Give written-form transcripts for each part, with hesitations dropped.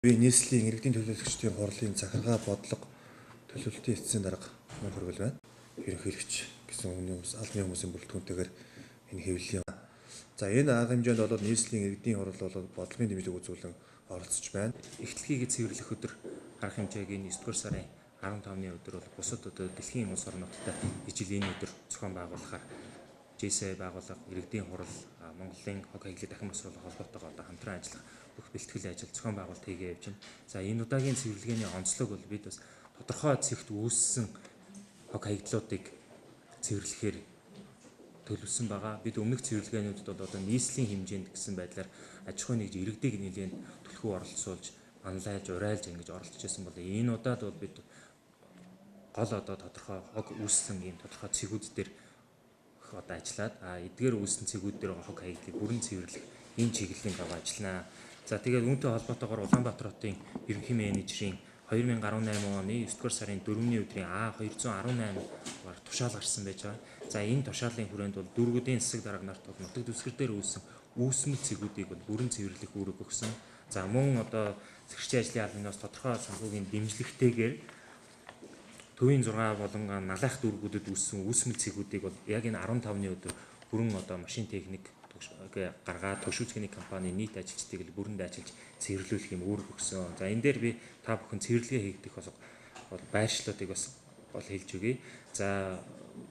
Би нийслэлийн иргэдийн төлөөлөгчдийн хурлын захиргаа бодлого төлөвлөлтийн эцсийн дарга мөн хөрвөл байна. Ерөнхийлөгч гэсэн албаны хүмүүсийн бүрэлдэхүүнтэйгээр энэ хэвлэлийн. За энэ арга хэмжээнд бол нийслэлийн иргэдийн хурал бол бодлогын дэмжлэг үзүүлэн оролцож байна. Эхлэлгийг цэвэрлэх өдөр арга хэмжээгийн 9-р сарын 15-ны өдөр бол бусад дэлхийн улс орнуудтай ижил энэ өдөр зохион байгуулахаар GSI байгууллага, иргэдийн хурал, Монголын хог хаягдлыг дахин босруулах холбоотойгоо хамтран ажиллах бүх бэлтгэл ажил зохион байгуулалт хийгээ явж байна. За энэ удаагийн цэвэрлэгээний онцлог бол бид бас тодорхой цэгт үүссэн хог хаягдлуудыг цэвэрлэхээр төлөвлөсөн байгаа. Бид өмнөх цэвэрлэгээнүүдэд бол одоо нийслэлийн хэмжээнд гэсэн байдлаар аж ахуйн нэгж иргэдийг нэлээд түлхүү оролцуулж, анлайлж, урайлж ингэж оролцож байсан бол энэ удаад бол бид гол тодорхой хог үүссэн ийм тодорхой цэгүүд дээр ажиллаад эдгээр үүссэн цэгүүд дээр хог хаягдлыг бүрэн цэвэрлэх ийм чиглэлийн гав ажиллана. За тэгээд үүнтэй холбоотойгоор Улаанбаатар хотын ерөнхий менежерийн 2018 оны 9-р сарын 4-ний өдрийн А218-аар тушаал гарсан байж байгаа. За энэ тушаалын хүрээнд бол дүүргүүдийн засаг дарга нарт бол нутаг дэвсгэр дээр үүссэн үүсмэл цэгүүдийг бол бүрэн цэвэрлэх үүрэг өгсөн. За мөн зэрэгчийн ажлын албанаас тодорхой санхүүгийн дэмжлэгтэйгээр төвийн 6 болон налайх дүүргүүдэд үүссэн үүсмэл цэгүүдийг бол яг энэ 15-ны өдөр бүрэн машин техник гаргаад төгшүүлжгээний компани нийт ажилчдыг л бүрэн дайчилж цэвэрлүүлэх юм үүрэг өгсөн. За энэ дээр би та бүхэн цэвэрлэгээ хийгдэх бол байршлуудыг бас хэлж өгье. За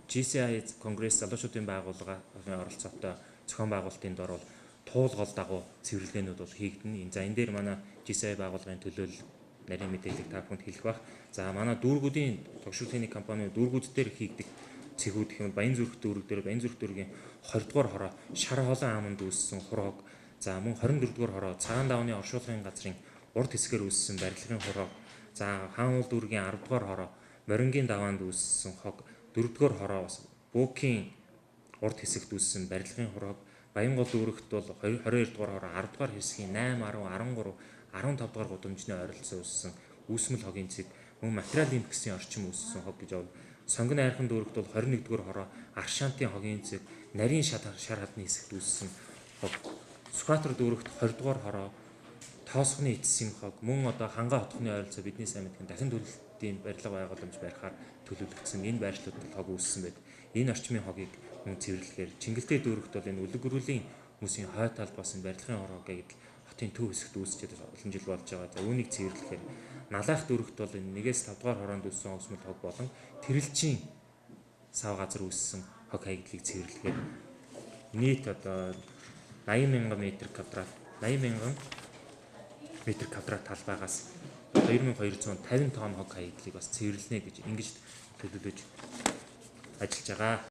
GSI Конгресс залуучуудын байгууллагын оролцоотой зохион байгуулалтын дор бол туулгол дагуу цэвэрлэгээнүүд бол хийгдэнэ. За энэ дээр манай GSI байгууллагын төлөөлөл нарийн мэдээллийг та бүхэнд хэлэх бах. За манай дүүргүүдийн төгшүүлжгээний компани дүүргүүд дээр хийгдэх цэгүүд гэх юм Баянзүрх дүүрэг дээр Баянзүрх дүүргийн 20 дугаар хороо Шар холон ааманд үүссэн хурог. За мөн 24 дугаар хороо Цагаан давны оршуулгын газрын урд хэсгээр үүссэн барилгын хурог. За Хаан уул дүүргийн 10 дугаар хороо Морингийн даваанд үүссэн хог. 4 дугаар хороо бас Бүүкийн урд хэсэгт үүссэн барилгын хурог. Баянгол дүүрэгт бол 22 дугаар хороо 10 дугаар хэсгийн 8, 10, 13, 15 дугаар гудамжны ойролцоо үүссэн үүсмэл хогийн цэг. Мөн материал импаксийн орчим үүссэн хог гэж байна. Сонгон айрхан дүүрэгт бол 21 дугаар хороо Аршаантын хогийн цэг, нарийн шар хадны хэсэгт үүссэн хог. Сүхбаатар дүүрэгт 20 дугаар хороо Тоосхны эцсийн хог. Мөн Хангаа хотхны ойролцоо бидний сайн мэдхэн дахин төлөлтийн барилга байгууламж барихаар төлөвлөгдсөн энэ байршлуудад хог үүссэн байдаг. Энэ орчмын хогийг мөн цэвэрлэхээр Чингэлтэй дүүрэгт бол энэ үлэг гөрүүлийн хүмүүсийн хой талд басан барилгын хороо гэдэг хотын төв хэсэгт үүсчихэд олон жил болж байгаа. За үүнийг цэвэрлэхээр Налайх дүүрэгт бол энэ 1-5 дугаар хороонд үүссэн өсмөл хог болон Тэрэлжийн сав газар үүссэн хог хаягдлыг цэвэрлэхээр нийт 80,000 м2 талбайгаас 2250 тонн хог хаягдлыг бас цэвэрлэнэ гэж ингэж төлөвлөж ажиллаж байгаа.